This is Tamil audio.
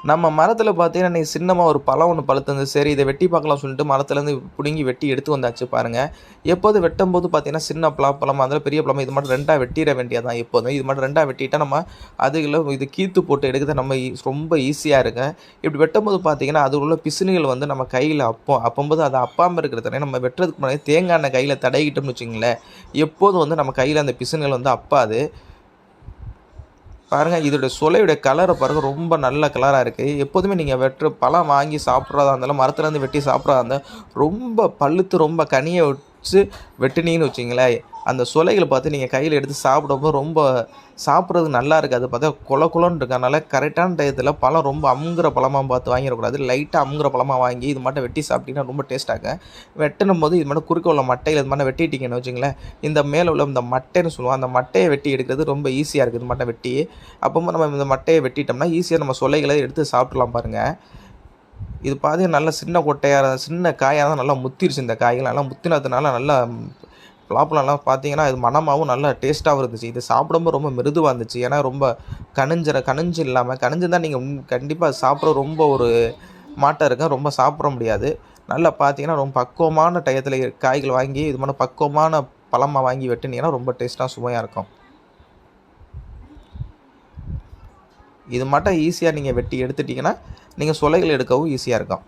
நம்ம மரத்தில் பார்த்தீங்கன்னா இன்றைக்கி சின்னமாக ஒரு பழம் ஒன்று பழுத்துருந்து சரி இதை வெட்டி பார்க்கலாம் சொல்லிட்டு மரத்துலேருந்து பிடுங்கி வெட்டி எடுத்து வந்தாச்சு பாருங்கள். எப்போது வெட்டும்போது பார்த்தீங்கன்னா சின்ன பழமாக அதில் பெரிய பழமாக இது மட்டும் ரெண்டாக வெட்டிட வேண்டியதான். எப்போதும் இது மட்டும் ரெண்டாக வெட்டிட்டால் நம்ம அதுகளை இது கீத்து போட்டு எடுக்கிறது நம்ம ரொம்ப ஈஸியாக இருக்கு. இப்படி வெட்டும்போது பார்த்தீங்கன்னா அது உள்ள பிசுனுகள் வந்து நம்ம கையில் அப்போம்போது அதை அப்பாமல் இருக்கிறதுனே நம்ம வெட்டுறதுக்கு முன்னாடி தேங்காய் எண்ணெய் கையில் தடவிக்கிட்டோம்னு வச்சுங்களேன், எப்போதும் வந்து நம்ம கையில் அந்த பிசுனுகள் வந்து அப்பாது. பாருங்கள் இதோடைய சுளையுடைய கலரை பாருங்கள், ரொம்ப நல்ல கலராக இருக்குது. எப்போதுமே நீங்கள் வெட்டுற பழம் வாங்கி சாப்பிட்றதா இருந்தாலும் மரத்துலேருந்து வெட்டி சாப்பிட்றதா இருந்தால் ரொம்ப பழுத்து ரொம்ப கனியை வச்சு வெட்டினீங்கன்னு வச்சிங்களேன், அந்த சுளைகளை பார்த்து நீங்கள் கையில் எடுத்து சாப்பிடும்போது ரொம்ப சாப்பிட்றதுக்கு நல்லா இருக்காது. பார்த்தா கொலன்னு இருக்கனால கரெக்டான டயத்தில் பழம் ரொம்ப அமுங்குற பழமாக பார்த்து வாங்கிடக்கூடாது. லைட்டாக அமுங்குற பழமாக வாங்கி இது மட்டும் வெட்டி சாப்பிட்டிங்கன்னா ரொம்ப டேஸ்ட்டாக. வெட்டணும் போது இது மட்டும் குறுக்க உள்ள மட்டையில் இது மட்டும் வெட்டிட்டிங்கன்னு வச்சுங்களேன், இந்த மேலே உள்ள இந்த மட்டைன்னு சொல்லுவோம், அந்த மட்டையை வெட்டி எடுக்கிறது ரொம்ப ஈஸியாக இருக்குது. இது மட்டும் வெட்டி அப்போ நம்ம இந்த மட்டையை வெட்டிட்டோம்னா ஈஸியாக நம்ம சுளைகளை எடுத்து சாப்பிட்றலாம் பாருங்கள். இது பார்த்தீங்கன்னா நல்லா சின்ன கொட்டையாக சின்ன காயாக தான் நல்லா முத்திருச்சு. இந்த காய்கள் நல்லா முத்தினதுனால நல்லா பலாப்பழம்லாம் பார்த்தீங்கன்னா இது மணமாகவும் நல்லா டேஸ்ட்டாகவும் இருந்துச்சு. இது சாப்பிடும்போது ரொம்ப மிருதுவாக இருந்துச்சு. ஏன்னா ரொம்ப கனிஞ்சு இல்லாமல் கனிஞ்சிருந்தால் நீங்கள் கண்டிப்பாக சாப்பிட ரொம்ப ஒரு மாட்டம் இருக்கும், ரொம்ப சாப்பிட முடியாது. நல்லா பார்த்தீங்கன்னா ரொம்ப பக்குவமான டயத்தில் காய்கள் வாங்கி இது மாதிரி பக்குவமான பழமாக வாங்கி வெட்டினீங்கன்னா ரொம்ப டேஸ்ட்டாக சுவையாக இருக்கும். இது மட்டும் ஈஸியாக நீங்கள் வெட்டி எடுத்துட்டிங்கன்னா நீங்கள் சுளைகள் எடுக்கவும் ஈஸியாக இருக்கும்.